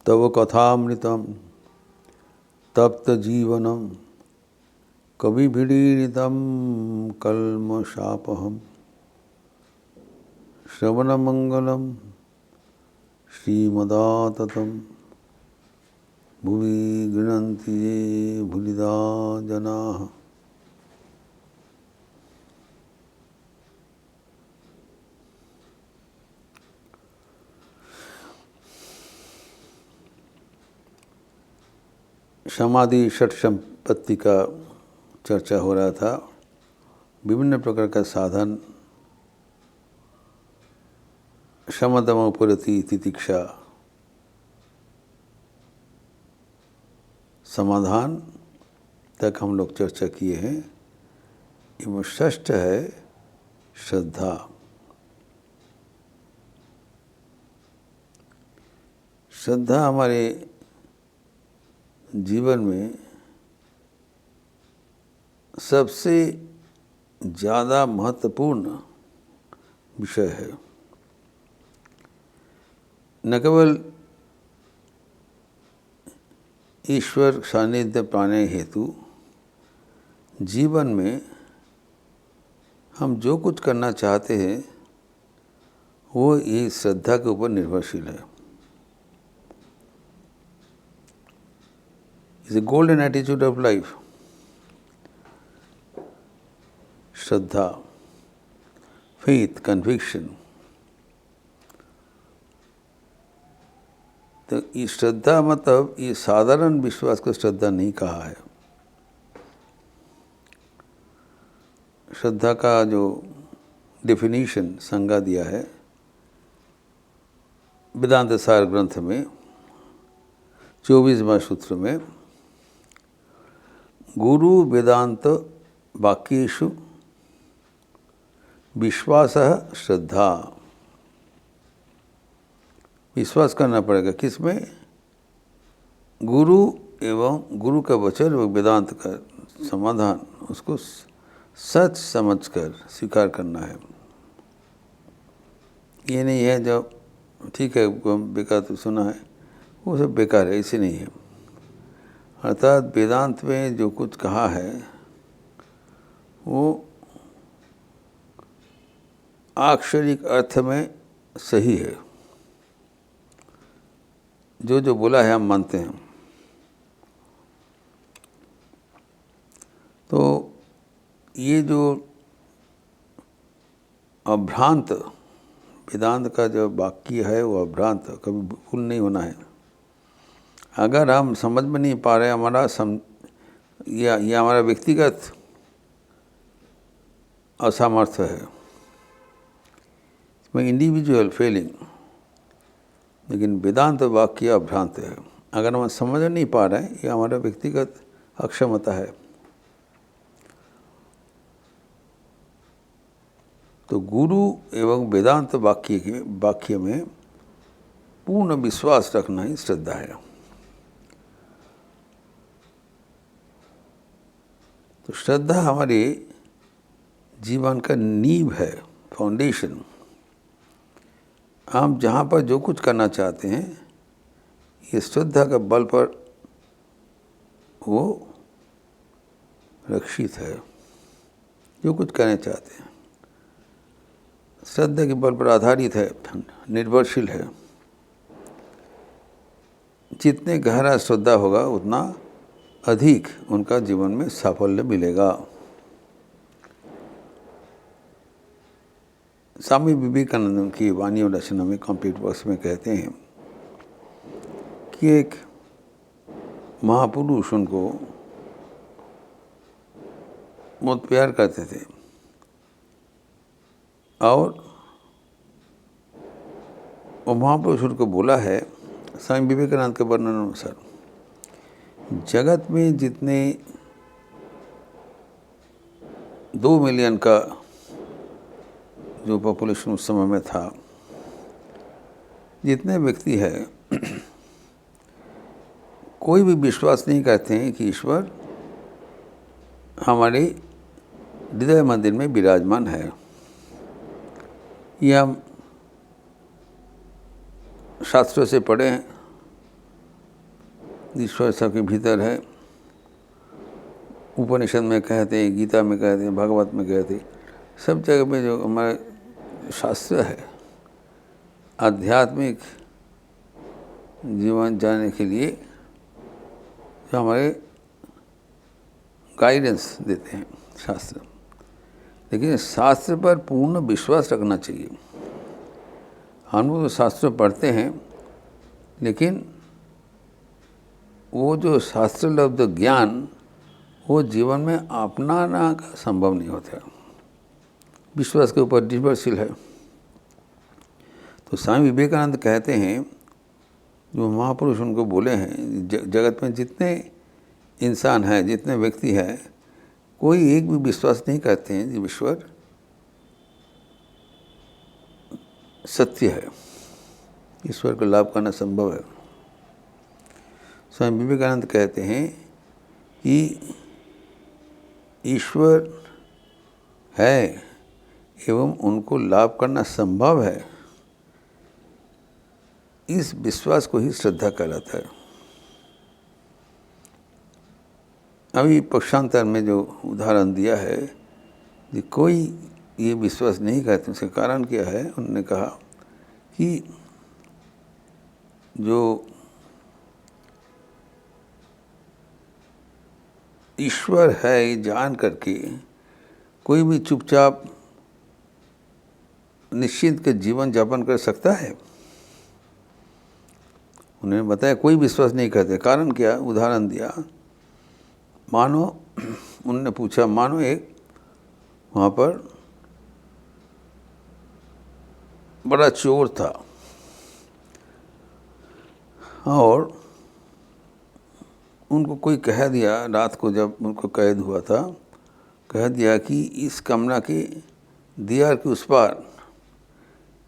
तव कथामृतम तप्त जीवनम कविभिरीडितं कल्मषापहम् श्रवणमंगलम श्रीमदाततं भुवि गृह्णन्ति ये भूरिदा जनाः। समाधि षट संपत्ति का चर्चा हो रहा था। विभिन्न प्रकार का साधन, शमदम उपरति तितिक्षा, समाधान तक हम लोग चर्चा किए हैं। एवं षष्ठ है श्रद्धा। श्रद्धा हमारे जीवन में सबसे ज़्यादा महत्वपूर्ण विषय है। न केवल ईश्वर सानिध्य पाने हेतु जीवन में हम जो कुछ करना चाहते हैं वो ये श्रद्धा के ऊपर निर्भरशील है। It's a golden attitude of life. Shraddha, faith, conviction. तो ये श्रद्धा मतलब ये साधारण विश्वास को श्रद्धा नहीं कहा है। श्रद्धा का जो डेफिनेशन संज्ञा दिया है वेदांत सार ग्रंथ में 24वां सूत्र में, गुरु वेदांत वाक्येषु विश्वासः श्रद्धा। विश्वास करना पड़ेगा किसमें? गुरु एवं गुरु का वचन और वेदांत का समाधान, उसको सच समझकर स्वीकार करना है। ये नहीं है जो ठीक है बेकार तो सुना है वो सब बेकार है, ऐसे नहीं है। अर्थात वेदांत में जो कुछ कहा है वो आक्षरिक अर्थ में सही है। जो जो बोला है हम मानते हैं। तो ये जो अभ्रांत वेदांत का जो वाक्य है वो अभ्रांत, कभी भूल नहीं होना है। अगर हम समझ में नहीं पा रहे, हमारा ये हमारा व्यक्तिगत असामर्थ्य है, इसमें इंडिविजुअल फेलिंग। लेकिन वेदांत वाक्य अभ्रांत है। अगर हम समझ नहीं पा रहे हैं, ये हमारा व्यक्तिगत अक्षमता है। तो गुरु एवं वेदांत वाक्य में पूर्ण विश्वास रखना ही श्रद्धा है। तो श्रद्धा हमारे जीवन का नींव है, फाउंडेशन। हम जहाँ पर जो कुछ करना चाहते हैं ये श्रद्धा के बल पर वो रक्षित है। जो कुछ करना चाहते हैं श्रद्धा के बल पर आधारित है, निर्भरशील है। जितने गहरा श्रद्धा होगा उतना अधिक उनका जीवन में साफल्य मिलेगा। स्वामी विवेकानंद की वाणी और रचना में कंप्लीट वर्क्स में कहते हैं कि एक महापुरुष उनको बहुत प्यार करते थे और वो महापुरुष उनको बोला है स्वामी विवेकानंद के वर्णन अनुसार, जगत में जितने 2 मिलियन का जो पॉपुलेशन उस समय में था, जितने व्यक्ति है कोई भी विश्वास नहीं करते हैं कि ईश्वर हमारे हृदय मंदिर में विराजमान है। ये हम शास्त्रों से पढ़े हैं, ईश्वर सबके भीतर है। उपनिषद में कहते हैं, गीता में कहते हैं, भागवत में कहते हैं, सब जगह में जो हमारे शास्त्र है आध्यात्मिक जीवन जाने के लिए जो हमारे गाइडेंस देते हैं शास्त्र। लेकिन शास्त्र पर पूर्ण विश्वास रखना चाहिए। हम लोग तो शास्त्र पढ़ते हैं, लेकिन वो जो शास्त्र लब्ध ज्ञान वो जीवन में अपनाना संभव नहीं होता, विश्वास के ऊपर निर्भरशील है। तो स्वामी विवेकानंद कहते हैं, जो महापुरुष उनको बोले हैं, जगत में जितने इंसान हैं, जितने व्यक्ति हैं, कोई एक भी विश्वास नहीं करते हैं कि ईश्वर सत्य है, ईश्वर को लाभ करना संभव है। स्वामी विवेकानंद कहते हैं कि ईश्वर है एवं उनको लाभ करना संभव है, इस विश्वास को ही श्रद्धा कहलाता है। अभी पक्षांतर में जो उदाहरण दिया है कि कोई ये विश्वास नहीं करते, उसका कारण क्या है? उन्होंने कहा कि जो ईश्वर है ये जान करके कोई भी चुपचाप निश्चिंत के जीवन यापन कर सकता है? उन्होंने बताया कोई विश्वास नहीं करते। कारण क्या? उदाहरण दिया, मानो उन्होंने पूछा, मानो एक वहाँ पर बड़ा चोर था और उनको कोई कह दिया, रात को जब उनको कैद हुआ था, कह दिया कि इस कमरा के दीवार के उस पार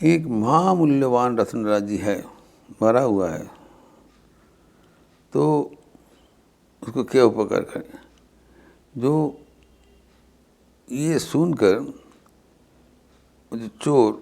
एक महामूल्यवान रत्नराजी है, मरा हुआ है, तो उसको क्या उपकार करें? जो ये सुनकर जो चोर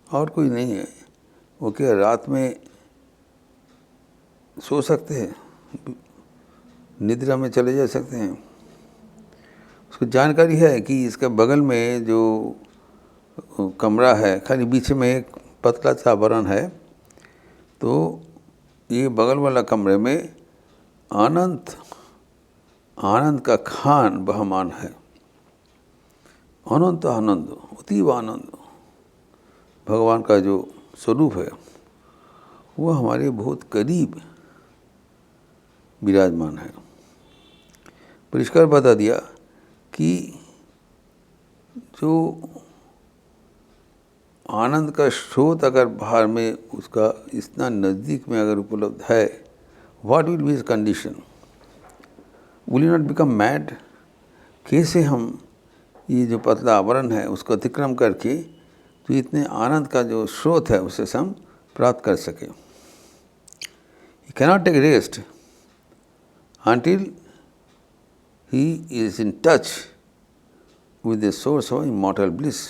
और कोई नहीं है, वो क्या रात में सो सकते हैं, निद्रा में चले जा सकते हैं? उसको जानकारी है कि इसका बगल में जो कमरा है, खाली बीच में एक पतला सा आवरण है, तो ये बगल वाला कमरे में अनंत आनंद का खान बहमान है, अनंत आनंद, अतीब आनंद भगवान का जो स्वरूप है वो हमारे बहुत करीब विराजमान है। परिष्कार बता दिया कि जो आनंद का स्रोत अगर बाहर में उसका इतना नज़दीक में अगर उपलब्ध है, what will be his condition? Will you not become mad? कैसे हम ये जो पतला आवरण है उसको अतिक्रम करके तो इतने आनंद का जो स्रोत है उसे हम प्राप्त कर सकें? He cannot take rest until he is in touch with the source of immortal bliss.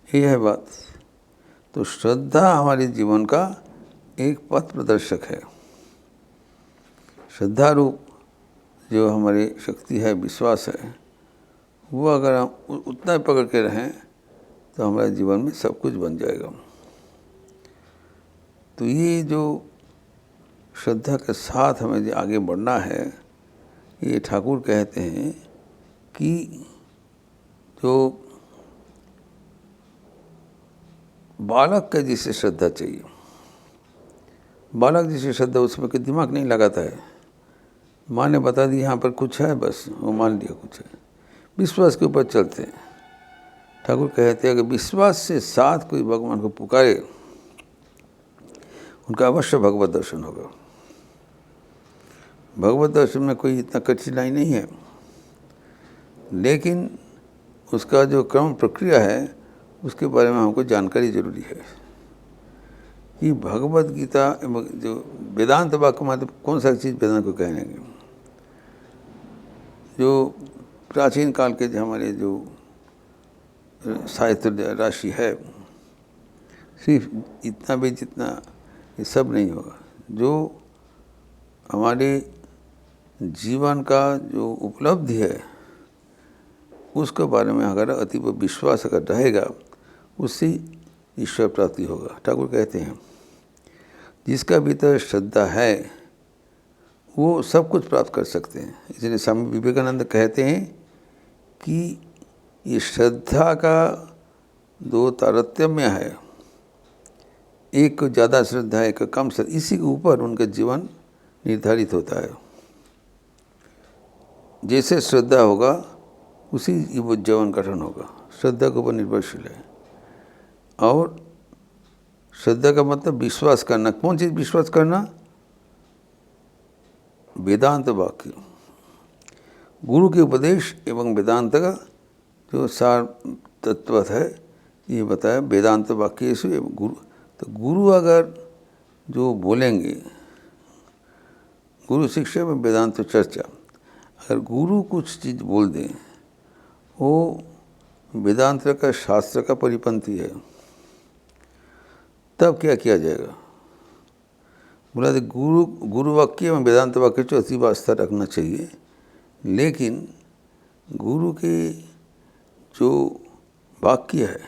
ये है बात। तो श्रद्धा हमारे जीवन का एक पथ प्रदर्शक है। श्रद्धा रूप जो हमारी शक्ति है, विश्वास है, वो अगर हम उतना पकड़ के रहें तो हमारे जीवन में सब कुछ बन जाएगा। तो ये जो श्रद्धा के साथ हमें जो आगे बढ़ना है, ये ठाकुर कहते हैं कि जो बालक के जैसे श्रद्धा चाहिए। बालक जैसे श्रद्धा, उसमें कोई दिमाग नहीं लगाता है। माँ ने बता दी यहाँ पर कुछ है, बस वो मान लिया कुछ है, विश्वास के ऊपर चलते हैं। ठाकुर कहते हैं कि विश्वास से साथ कोई भगवान को पुकारे, उनका अवश्य भगवत दर्शन होगा। भगवत दर्शन में कोई इतना कठिनाई नहीं है, लेकिन उसका जो क्रम प्रक्रिया है उसके बारे में हमको जानकारी जरूरी है कि भगवत गीता जो वेदांत वाक्य मतलब कौन सा चीज़ वेदांत को कहेंगे। जो प्राचीन काल के जो हमारे जो साहित्य राशि है, सिर्फ इतना भी जितना ये सब नहीं होगा। जो हमारे जीवन का जो उपलब्धि है उसके बारे में अगर अतीब विश्वास अगर रहेगा, उससे ईश्वर प्राप्ति होगा। ठाकुर कहते हैं जिसका भीतर श्रद्धा है वो सब कुछ प्राप्त कर सकते हैं। इसलिए स्वामी विवेकानंद कहते हैं कि ये श्रद्धा का दो तारतम्य है, एक को ज़्यादा श्रद्धा है, एक को कम श्रद्धा, इसी के ऊपर उनका जीवन निर्धारित होता है। जैसे श्रद्धा होगा उसी वो जीवन गठन होगा। श्रद्धा के ऊपर निर्भरशील है। और श्रद्धा का मतलब विश्वास करना। कौन चीज़ विश्वास करना? वेदांत वाक्य, गुरु के उपदेश एवं वेदांत का जो सार तत्व है ये बताया। वेदांत वाक्य से गुरु, तो गुरु अगर जो बोलेंगे, गुरु शिक्षा में वेदांत चर्चा, अगर गुरु कुछ चीज़ बोल दें वो वेदांत का शास्त्र का परिपंथी है, तब क्या किया जाएगा? बोला गुरु वाक्य में वेदांत वाक्य से अति वास्ता रखना चाहिए, लेकिन गुरु के जो वाक्य है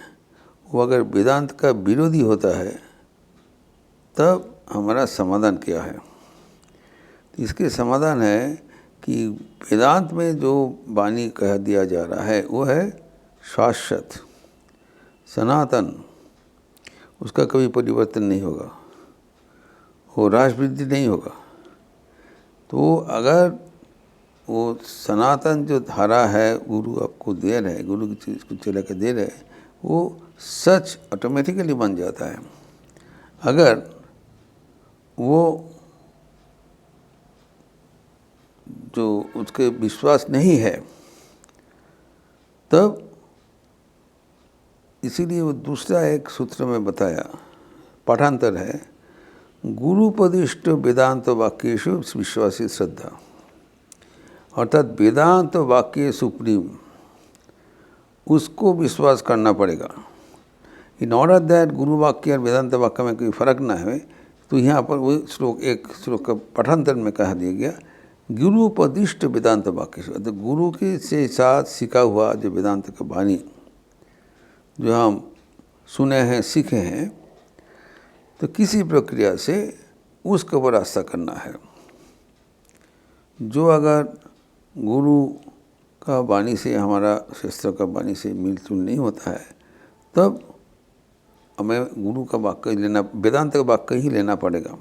वो अगर वेदांत का विरोधी होता है तब हमारा समाधान क्या है? तो इसके समाधान है कि वेदांत में जो वाणी कह दिया जा रहा है वो है शाश्वत, सनातन, उसका कभी परिवर्तन नहीं होगा, वो ह्रास वृद्धि नहीं होगा। तो अगर वो सनातन जो धारा है गुरु आपको दे रहे, गुरु की चीज़ को चला के दे रहे, वो सच ऑटोमेटिकली बन जाता है। अगर वो जो उसके विश्वास नहीं है तब, इसीलिए वो दूसरा एक सूत्र में बताया, पाठांतर है, गुरुपदिष्ट वेदांत वाक्येषु विश्वासी श्रद्धा, अर्थात वेदांत वाक्य सुप्रीम, उसको विश्वास करना पड़ेगा। इन ऑर्डर दैट गुरु वाक्य और वेदांत वाक्य में कोई फर्क ना है, तो यहाँ पर वो श्लोक, एक श्लोक का पाठांतर में कहा दिया गया, गुरुपदिष्ट वेदांत वाक्य, तो गुरु के से साथ सीखा हुआ जो वेदांत का वाणी जो हम सुने हैं, सीखे हैं, तो किसी प्रक्रिया से उसके ऊपर आस्था करना है। जो अगर गुरु का वाणी से, हमारा शास्त्र का वाणी से मिलजुल नहीं होता है, तब हमें गुरु का वाक्य लेना, वेदांत का वाक्य ही लेना पड़ेगा,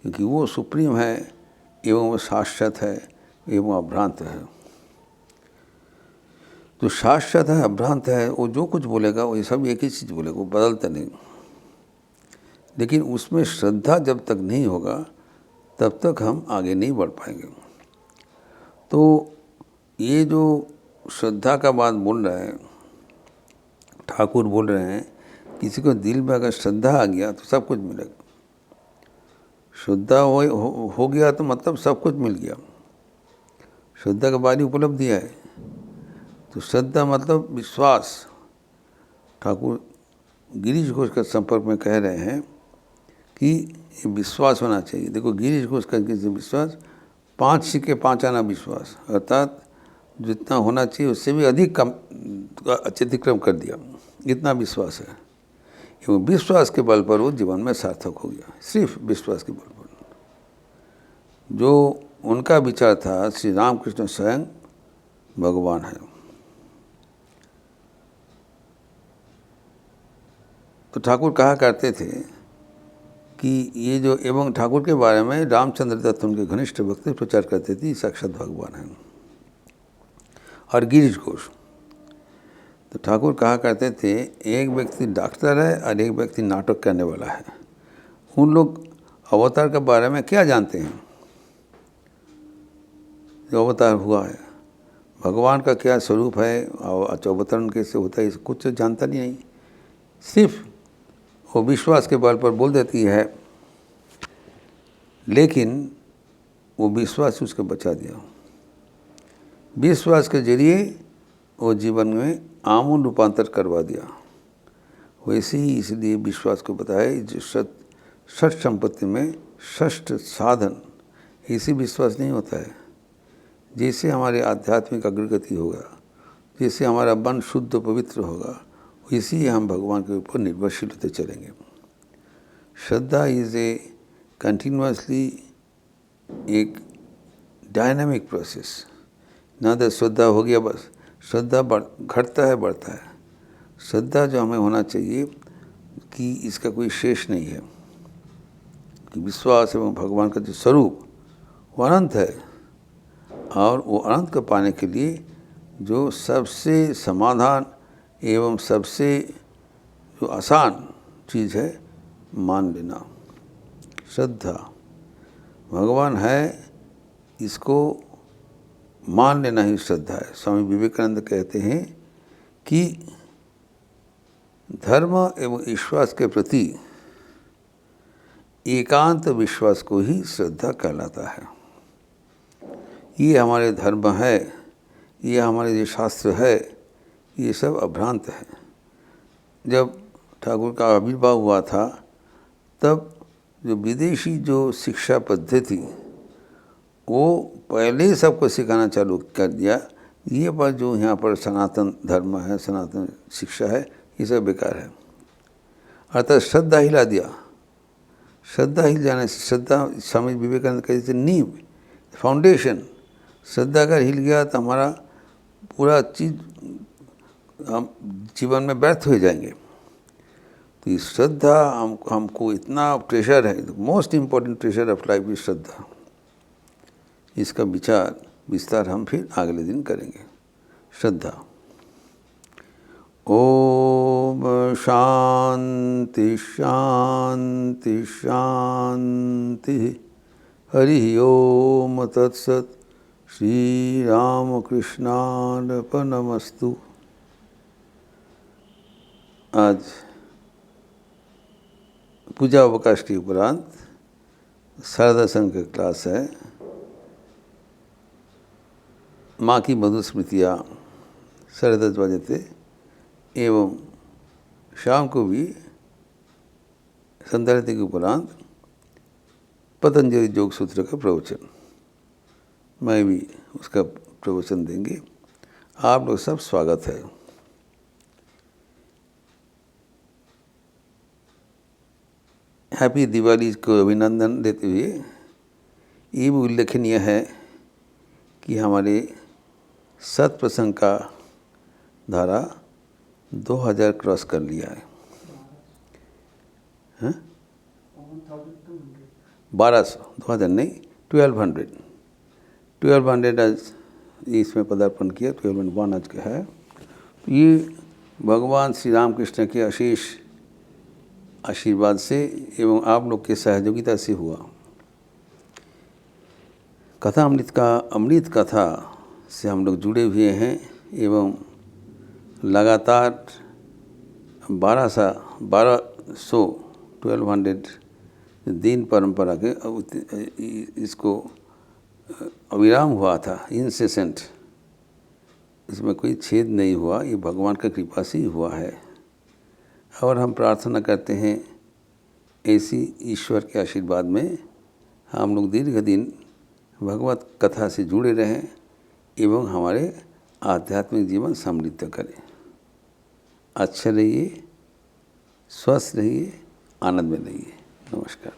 क्योंकि वो सुप्रीम है एवं वो शाश्वत है एवं अभ्रांत है। तो शाश्वत है, अभ्रांत है, वो जो कुछ बोलेगा वो सब एक ही चीज़ बोलेगा, वो बदलता नहीं। लेकिन उसमें श्रद्धा जब तक नहीं होगा तब तक हम आगे नहीं बढ़ पाएंगे। तो ये जो श्रद्धा का बात बोल रहे हैं ठाकुर, बोल रहे हैं किसी को दिल में अगर श्रद्धा आ गया तो सब कुछ मिलेगा। श्रद्धा हो गया तो मतलब सब कुछ मिल गया। श्रद्धा का बारी उपलब्धि है। तो श्रद्धा मतलब विश्वास। ठाकुर गिरीश घोष के संपर्क में कह रहे हैं कि ये विश्वास होना चाहिए। देखो गिरीश घोष का विश्वास 5 सिक्के 5 आना विश्वास, अर्थात जितना होना चाहिए उससे भी अधिक कम अतिक्रम कर दिया, इतना विश्वास है। एवं विश्वास के बल पर वो जीवन में सार्थक हो गया, सिर्फ विश्वास के बल पर। जो उनका विचार था, श्री रामकृष्ण स्वयं भगवान है। तो ठाकुर कहा करते थे कि ये जो, एवं ठाकुर के बारे में रामचंद्र दत्त उनके घनिष्ठ भक्त प्रचार करते थे साक्षात भगवान है। और गिरीश घोष, तो ठाकुर कहा करते थे एक व्यक्ति डॉक्टर है और एक व्यक्ति नाटक करने वाला है। उन लोग अवतार के बारे में क्या जानते हैं? जो अवतार हुआ है, भगवान का क्या स्वरूप है और अवतरण कैसे होता है, कुछ जानता नहीं। सिर्फ वो विश्वास के बल पर बोल देती है, लेकिन वो विश्वास उसको बचा दिया। विश्वास के जरिए वो जीवन में आमूल रूपांतर करवा दिया। वैसे ही इसलिए विश्वास को बताया, जो षष्ठ संपत्ति में षष्ठ साधन, इसी विश्वास नहीं होता है। जैसे हमारे आध्यात्मिक अग्रगति होगा, जैसे हमारा मन शुद्ध पवित्र होगा, इसी हम भगवान के ऊपर निर्भरशील होते चलेंगे। श्रद्धा इज़ ए कंटिन्यूसली एक डायनामिक प्रोसेस। ना तो श्रद्धा हो गया बस, श्रद्धा घटता है बढ़ता है। श्रद्धा जो हमें होना चाहिए कि इसका कोई शेष नहीं है, कि विश्वास एवं भगवान का जो स्वरूप वो अनंत है, और वो अनंत को पाने के लिए जो सबसे समाधान एवं सबसे जो आसान चीज़ है, मान लेना। श्रद्धा भगवान है, इसको मान लेना ही श्रद्धा है। स्वामी विवेकानंद कहते हैं कि धर्म एवं विश्वास के प्रति एकांत विश्वास को ही श्रद्धा कहलाता है। ये हमारे धर्म है, ये हमारे जो शास्त्र है, ये सब अभ्रांत है। जब ठाकुर का आविर्भाव हुआ था, तब जो विदेशी जो शिक्षा पद्धति वो पहले ही सबको सिखाना चालू कर दिया, ये पर जो यहाँ पर सनातन धर्म है, सनातन शिक्षा है, ये सब बेकार है। अर्थात श्रद्धा हिला दिया। श्रद्धा हिल जाने से, श्रद्धा स्वामी विवेकानंद कहते थे नींव, फाउंडेशन। श्रद्धा अगर हिल गया तो हमारा पूरा चीज़ हम जीवन में व्यर्थ हो जाएंगे। तो ये श्रद्धा हमको इतना प्रेशर है, most important pressure of life is shraddha. इसका विस्तार हम फिर अगले दिन करेंगे। श्रद्धा। ओम शांति शांति शांति। हरि ओम तत्सत। श्री राम कृष्णार्पणमस्तु। आज पूजा अवकाश के उपरांत शारदा संघ की क्लास है। माँ की मधुर स्मृतियाँ 10:30 बजे थे, एवं शाम को भी संध्या के उपरांत पतंजलि योग सूत्र का प्रवचन, मैं भी उसका प्रवचन देंगे। आप लोग सब स्वागत है। हैप्पी दिवाली को अभिनंदन देते हुए ये भी उल्लेखनीय है कि हमारे सत्प्रसंग का धारा 2000 क्रॉस कर लिया है। 1200, 2000 नहीं, 1200 आज इसमें पदार्पण किया। 1201 आज का है। ये भगवान श्री रामकृष्ण के अशेष आशीर्वाद से एवं आप लोग के सहयोगिता से हुआ। कथा अमृत कथा से हम लोग जुड़े हुए हैं, एवं लगातार 1200 दिन परंपरा के इसको अविराम हुआ था, इनसेसेंट। इसमें कोई छेद नहीं हुआ, ये भगवान का कृपा से ही हुआ है। और हम प्रार्थना करते हैं ऐसी ईश्वर के आशीर्वाद में हम लोग दीर्घ दिन भगवत कथा से जुड़े रहें एवं हमारे आध्यात्मिक जीवन समृद्ध करें। अच्छे रहिए, स्वस्थ रहिए, आनंद में रहिए। नमस्कार।